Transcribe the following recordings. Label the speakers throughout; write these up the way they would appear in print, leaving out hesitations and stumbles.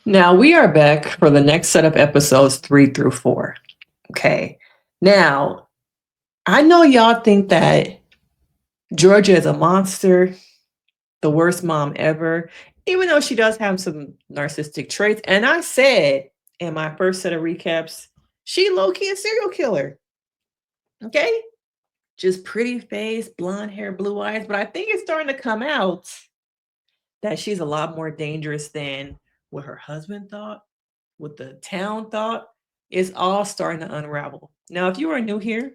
Speaker 1: Now we are back for the next set of episodes 3 through 4. Okay. Now, I know y'all think that Georgia is a monster, the worst mom ever, even though she does have some narcissistic traits. And I said in my first set of recaps, she low-key a serial killer. Okay. Just pretty face, blonde hair, blue eyes. But I think it's starting to come out that she's a lot more dangerous than what her husband thought, what the town thought. It's all starting to unravel. Now, if you are new here,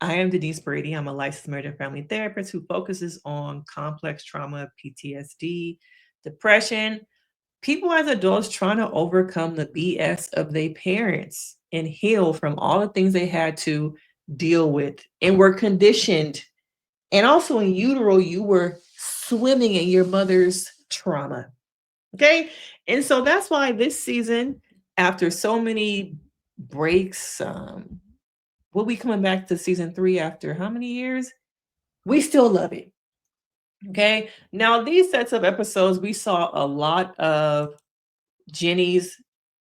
Speaker 1: I am Denise Brady. I'm a licensed marriage and family therapist who focuses on complex trauma, PTSD, depression, people as adults trying to overcome the BS of their parents and heal from all the things they had to deal with and were conditioned. And also in utero, you were swimming in your mother's trauma. Okay. And so that's why this season, after so many breaks, we'll be coming back to season 3 after how many years? We still love it. Okay. Now, these sets of episodes, we saw a lot of Jenny's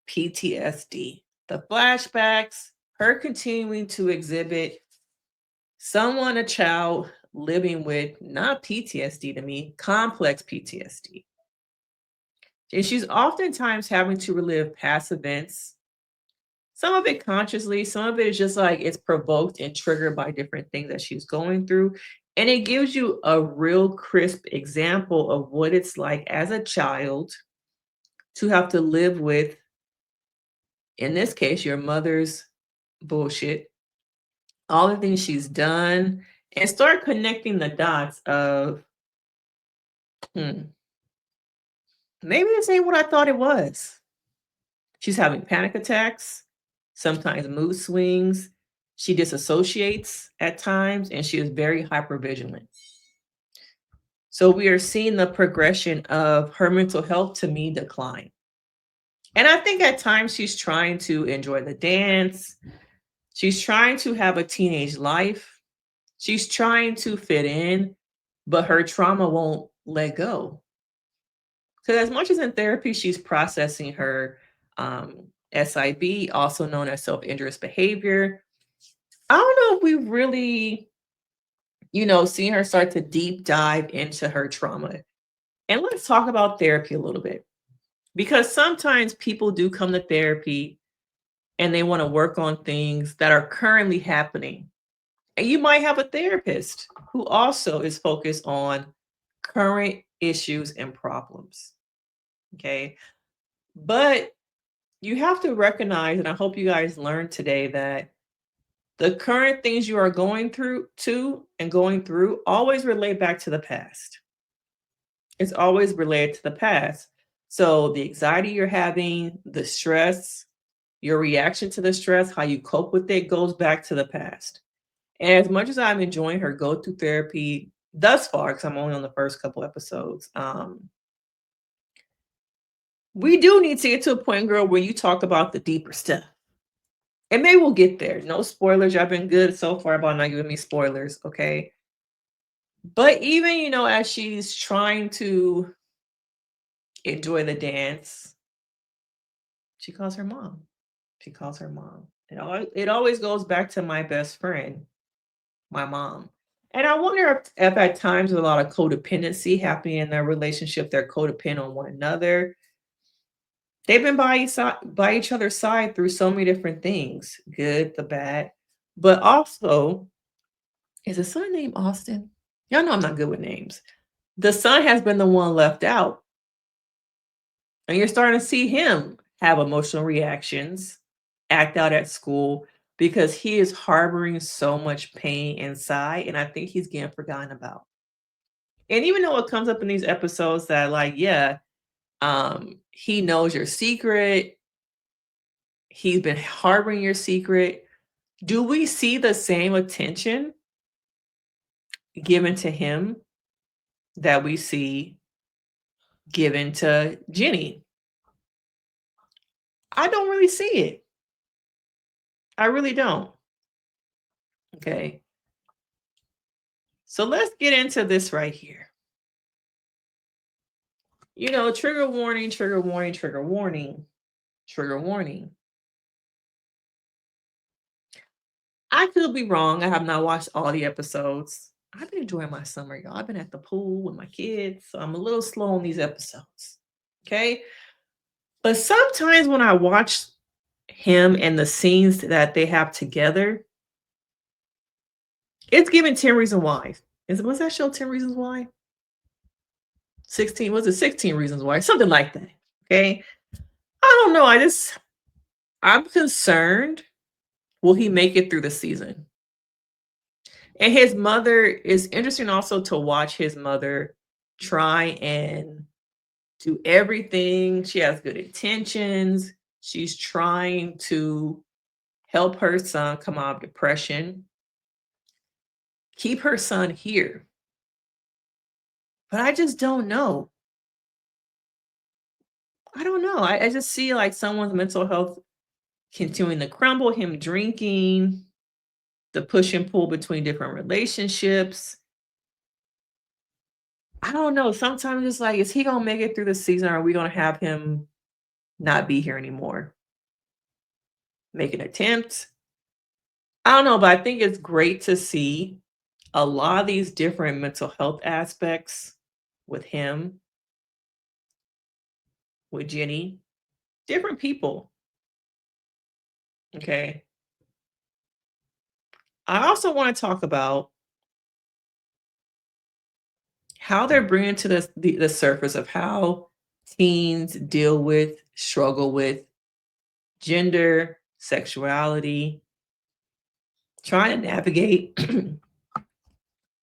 Speaker 1: PTSD, the flashbacks, her continuing to exhibit someone, a child living with not PTSD to me, complex PTSD. And she's oftentimes having to relive past events, some of it consciously, some of it is just like it's provoked and triggered by different things that she's going through. And it gives you a real crisp example of what it's like as a child to have to live with, in this case, your mother's bullshit, all the things she's done, and start connecting the dots of, hmm, maybe this ain't what I thought it was. She's having panic attacks, sometimes mood swings. She disassociates at times, and she is very hypervigilant. So we are seeing the progression of her mental health to me decline. And I think at times she's trying to enjoy the dance. She's trying to have a teenage life. She's trying to fit in, but her trauma won't let go. Because as much as in therapy, she's processing her SIB, also known as self-injurious behavior. I don't know if we really, seen her start to deep dive into her trauma. And let's talk about therapy a little bit. Because sometimes people do come to therapy and they want to work on things that are currently happening. And you might have a therapist who also is focused on current issues and problems. Okay. But you have to recognize, and I hope you guys learned today, that the current things you are going through always relate back to the past. It's always related to the past. So the anxiety you're having, the stress, your reaction to the stress, how you cope with it goes back to the past. And as much as I'm enjoying her go through therapy thus far, because I'm only on the first couple episodes, we do need to get to a point, girl, where you talk about the deeper stuff. And maybe we'll get there. No spoilers. Y'all been good so far about not giving me spoilers, okay? But even, as she's trying to enjoy the dance, she calls her mom. She calls her mom. It always goes back to my best friend, my mom. And I wonder if at times there's a lot of codependency happening in their relationship. They're codependent on one another. They've been by each other's side through so many different things, good, the bad. But also, is the son named Austin? Y'all know I'm not good with names. The son has been the one left out. And you're starting to see him have emotional reactions, act out at school, because he is harboring so much pain inside. And I think he's getting forgotten about. And even though it comes up in these episodes that, like, yeah, he knows your secret, he's been harboring your secret. Do we see the same attention given to him that we see given to Ginny? I don't really see it. I really don't. Okay. So let's get into this right here. Trigger warning, trigger warning, trigger warning, trigger warning. I could be wrong. I have not watched all the episodes. I've been enjoying my summer, y'all. I've been at the pool with my kids, so I'm a little slow on these episodes. Okay. But sometimes when I watch him and the scenes that they have together, it's giving 10 Reasons Why. Was that show 10 Reasons Why? 16, was it 16 Reasons Why? Something like that. Okay. I don't know. I'm concerned. Will he make it through the season? And his mother is interesting also to watch his mother try and do everything. She has good intentions. She's trying to help her son come out of depression, keep her son here. But I just don't know. I don't know. I just see like someone's mental health continuing to crumble, him drinking, the push and pull between different relationships. I don't know. Sometimes it's like, is he gonna make it through the season, or are we gonna have him not be here anymore? Make an attempt. I don't know, but I think it's great to see a lot of these different mental health aspects with him, with Jenny, different people. Okay. I also want to talk about how they're bringing to the surface of how teens deal with, struggle with gender, sexuality, trying to navigate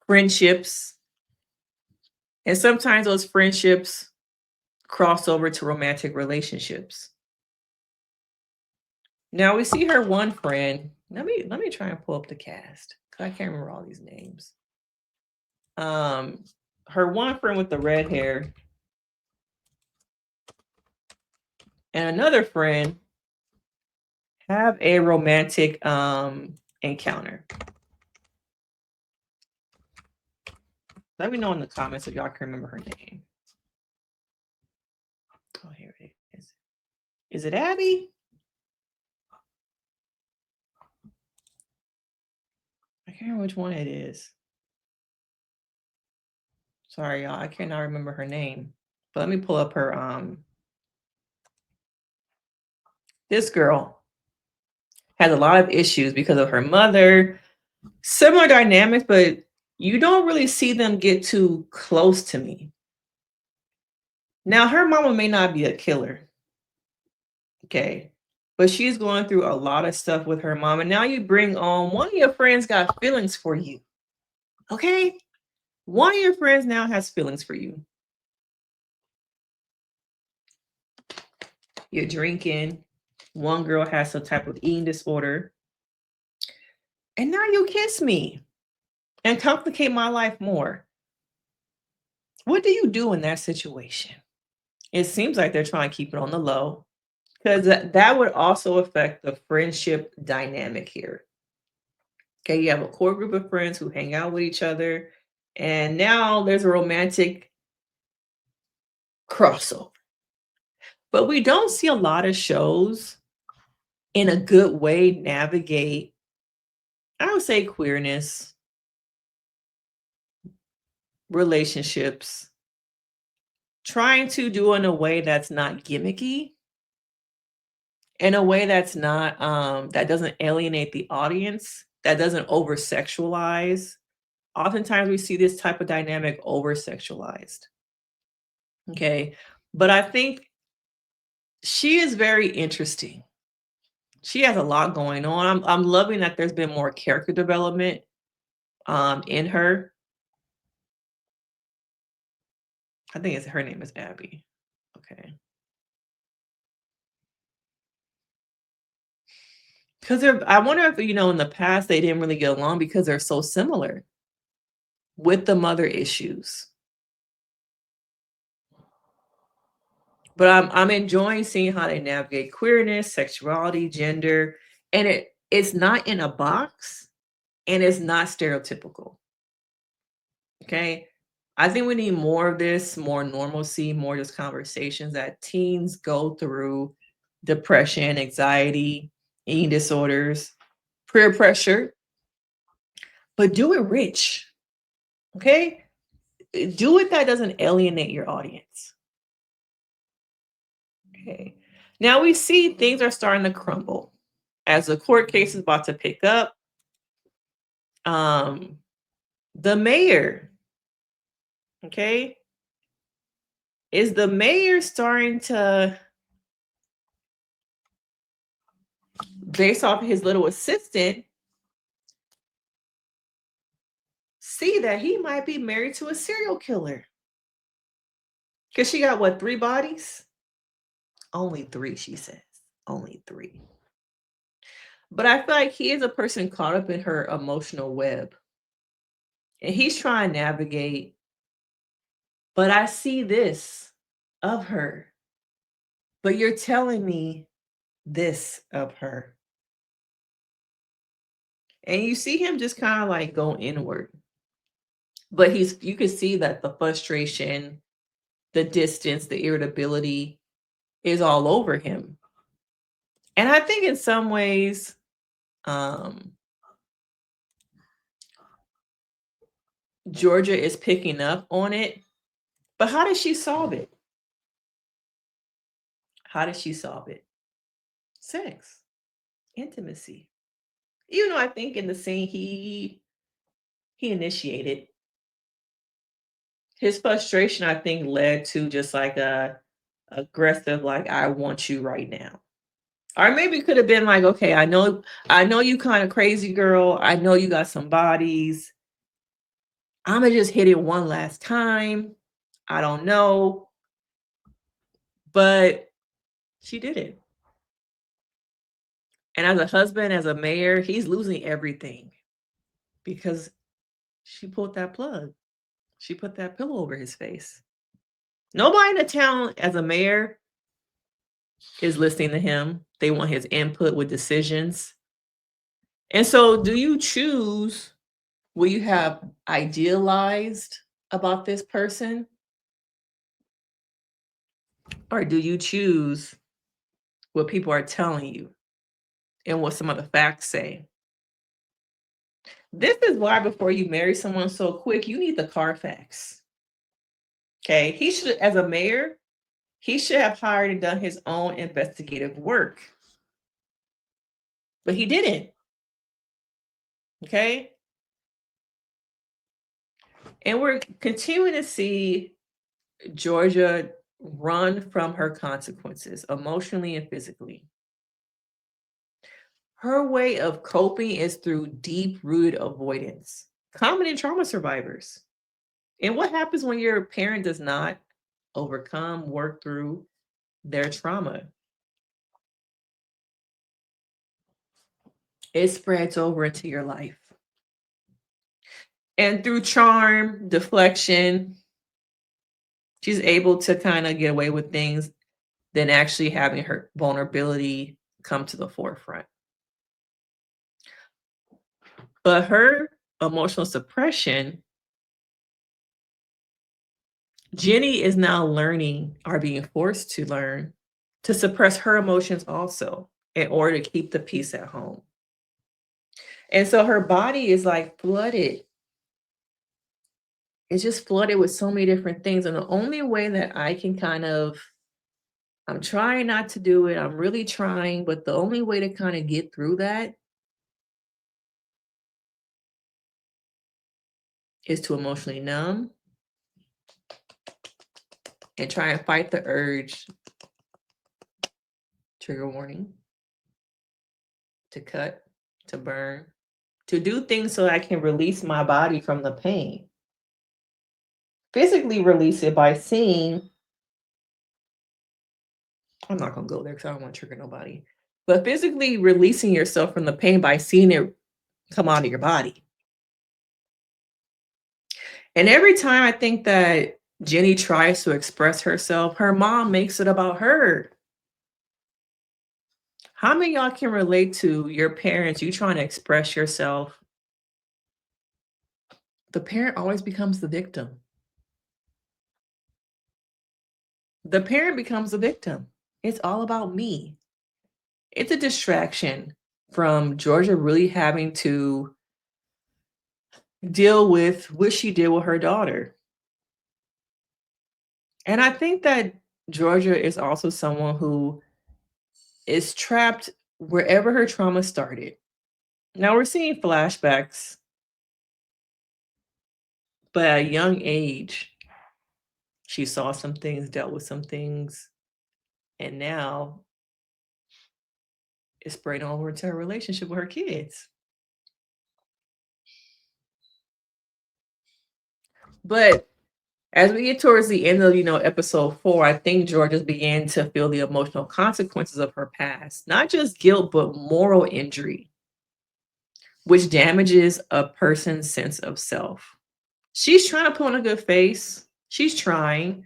Speaker 1: friendships. And sometimes those friendships cross over to romantic relationships. Now we see her one friend. Let me try and pull up the cast, 'cause I can't remember all these names. Her one friend with the red hair and another friend have a romantic encounter. Let me know in the comments if y'all can remember her name. Oh, here it is. Is it Abby? I can't remember which one it is. Sorry, y'all. I cannot remember her name. But let me pull up her. This girl has a lot of issues because of her mother. Similar dynamics, but you don't really see them get too close to me. Now, her mama may not be a killer. Okay. But she's going through a lot of stuff with her mom. And now you bring on one of your friends got feelings for you. Okay. One of your friends now has feelings for you. You're drinking. One girl has some type of eating disorder. And now you kiss me and complicate my life more. What do you do in that situation? It seems like they're trying to keep it on the low, because that would also affect the friendship dynamic here. Okay, you have a core group of friends who hang out with each other, and now there's a romantic crossover. But we don't see a lot of shows in a good way navigate, I would say, queerness, relationships, trying to do in a way that's not gimmicky, in a way that's not that doesn't alienate the audience, that doesn't over sexualize. Oftentimes we see this type of dynamic over sexualized. Okay. But I think she is very interesting. She has a lot going on. I'm loving that there's been more character development in her. I think her name is Abby. Okay. Because I wonder if, in the past they didn't really get along because they're so similar with the mother issues. But I'm enjoying seeing how they navigate queerness, sexuality, gender, and it's not in a box and it's not stereotypical. Okay. I think we need more of this, more normalcy, more just conversations that teens go through depression, anxiety, eating disorders, peer pressure, but do it rich. Okay? Do it that doesn't alienate your audience. Okay. Now we see things are starting to crumble as the court case is about to pick up. Um, the mayor, okay, is the mayor starting to, based off his little assistant, see that he might be married to a serial killer? Because she got what, 3 bodies? Only 3, she says. Only 3. But I feel like he is a person caught up in her emotional web. And he's trying to navigate, but I see this of her. But you're telling me this of her. And you see him just kind of like go inward. But you can see that the frustration, the distance, the irritability is all over him. And I think in some ways, um, Georgia is picking up on it. But how does she solve it? How does she solve it? Sex, intimacy. Even though I think in the scene he initiated. His frustration, I think, led to just like a aggressive, like, I want you right now. Or maybe it could have been like, okay, I know you kind of crazy, girl. I know you got some bodies. I'ma just hit it one last time. I don't know. But she did it. And as a husband, as a mayor, he's losing everything because she pulled that plug. She put that pillow over his face. Nobody in the town, as a mayor, is listening to him. They want his input with decisions. And so, do you choose what you have idealized about this person? Or do you choose what people are telling you and what some of the facts say? This is why before you marry someone so quick, you need the Carfax. Okay. He should, as a mayor, he should have hired and done his own investigative work. But he didn't. Okay. And we're continuing to see Georgia run from her consequences emotionally and physically. Her way of coping is through deep rooted avoidance, common in trauma survivors. And what happens when your parent does not overcome, work through their trauma? It spreads over into your life. And through charm, deflection, she's able to kind of get away with things than actually having her vulnerability come to the forefront. But her emotional suppression, Jenny is now learning or being forced to learn to suppress her emotions also in order to keep the peace at home. And so her body is like flooded. It's just flooded with so many different things. And the only way that I can I'm trying not to do it. I'm really trying, but the only way to kind of get through that is to emotionally numb and try and fight the urge, trigger warning, to cut, to burn, to do things so I can release my body from the pain. Physically release it by seeing, I'm not going to go there because I don't want to trigger nobody, but physically releasing yourself from the pain by seeing it come out of your body. And every time I think that Jenny tries to express herself, her mom makes it about her. How many of y'all can relate to your parents, you trying to express yourself? The parent always becomes the victim. The parent becomes a victim. It's all about me. It's a distraction from Georgia really having to deal with what she did with her daughter. And I think that Georgia is also someone who is trapped wherever her trauma started. Now we're seeing flashbacks, but at a young age, she saw some things, dealt with some things, and now it's spreading over into her relationship with her kids. But as we get towards the end of, episode 4, I think Georgia began to feel the emotional consequences of her past, not just guilt, but moral injury, which damages a person's sense of self. She's trying to put on a good face. She's trying,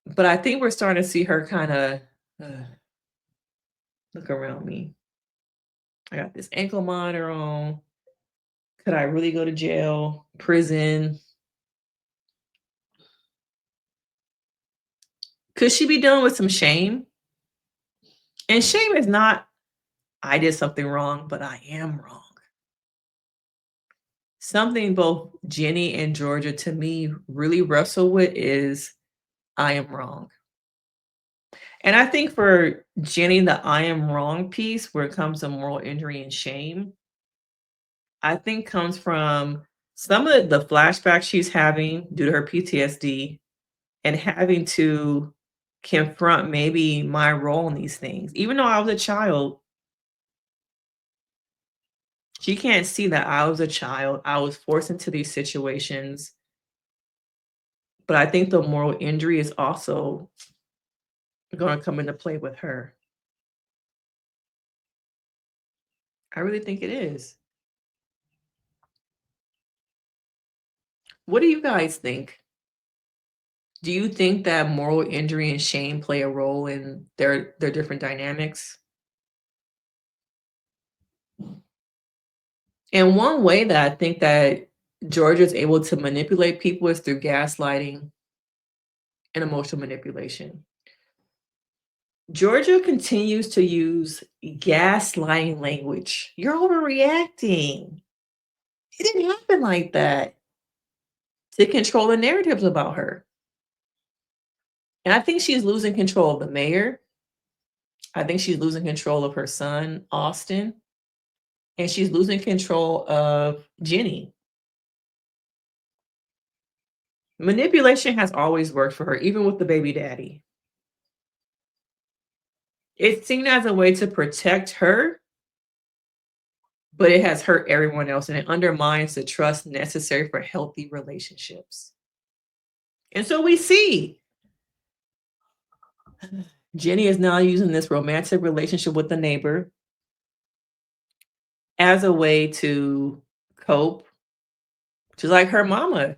Speaker 1: but I think we're starting to see her kind of look around me. I got this ankle monitor on. Could I really go to jail, prison? Could she be dealing with some shame? And shame is not, I did something wrong, but I am wrong. Something both Jenny and Georgia to me really wrestle with is I am wrong. And I think for Jenny, the I am wrong piece, where it comes to moral injury and shame, I think comes from some of the flashbacks she's having due to her PTSD and having to confront maybe my role in these things. Even though I was a child, she can't see that I was a child. I was forced into these situations. But I think the moral injury is also going to come into play with her. I really think it is. What do you guys think? Do you think that moral injury and shame play a role in their different dynamics? And one way that I think that Georgia's able to manipulate people is through gaslighting and emotional manipulation. Georgia continues to use gaslighting language. You're overreacting. It didn't happen like that, to control the narratives about her. And I think she's losing control of the mayor. I think she's losing control of her son, Austin, and she's losing control of Jenny. Manipulation has always worked for her, even with the baby daddy. It's seen as a way to protect her, but it has hurt everyone else and it undermines the trust necessary for healthy relationships. And so we see Jenny is now using this romantic relationship with the neighbor as a way to cope, just like her mama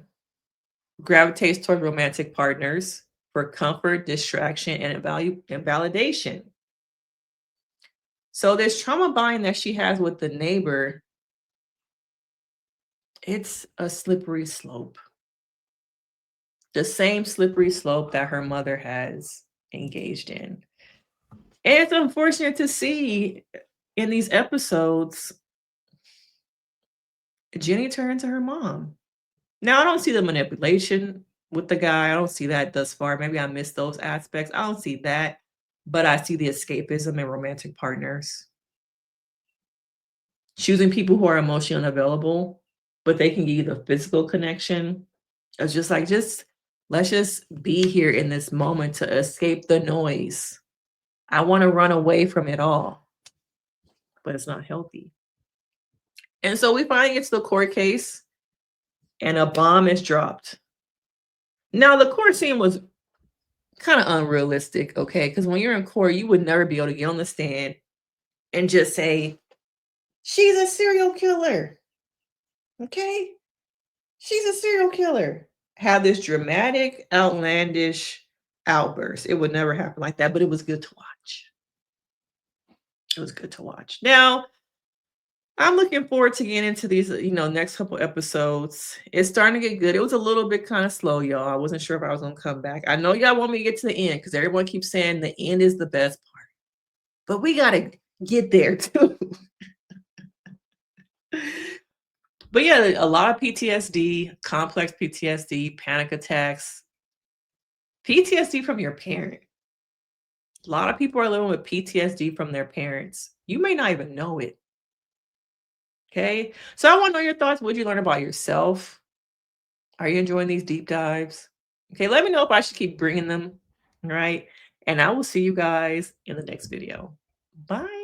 Speaker 1: gravitates toward romantic partners for comfort, distraction, and validation. So this trauma bond that she has with the neighbor, it's a slippery slope. The same slippery slope that her mother has engaged in. And it's unfortunate to see in these episodes, Jenny turn to her mom. Now, I don't see the manipulation with the guy. I don't see that thus far. Maybe I missed those aspects. I don't see that. But I see the escapism and romantic partners. Choosing people who are emotionally unavailable, but they can give you the physical connection. It's just like, let's just be here in this moment to escape the noise. I want to run away from it all, but it's not healthy. And so we finally get to the court case and a bomb is dropped. Now, the court scene was kind of unrealistic, okay? Because when you're in court, you would never be able to get on the stand and just say, she's a serial killer, okay? She's a serial killer. Have this dramatic, outlandish outburst. It would never happen like that, but it was good to watch. It was good to watch. Now, I'm looking forward to getting into these, next couple episodes. It's starting to get good. It was a little bit kind of slow, y'all. I wasn't sure if I was gonna come back. I know y'all want me to get to the end because everyone keeps saying the end is the best part, but we gotta get there too. But yeah, a lot of PTSD, complex PTSD, panic attacks, PTSD from your parent. A lot of people are living with PTSD from their parents. You may not even know it. Okay. So I want to know your thoughts. What did you learn about yourself? Are you enjoying these deep dives? Okay. Let me know if I should keep bringing them. All right. And I will see you guys in the next video. Bye.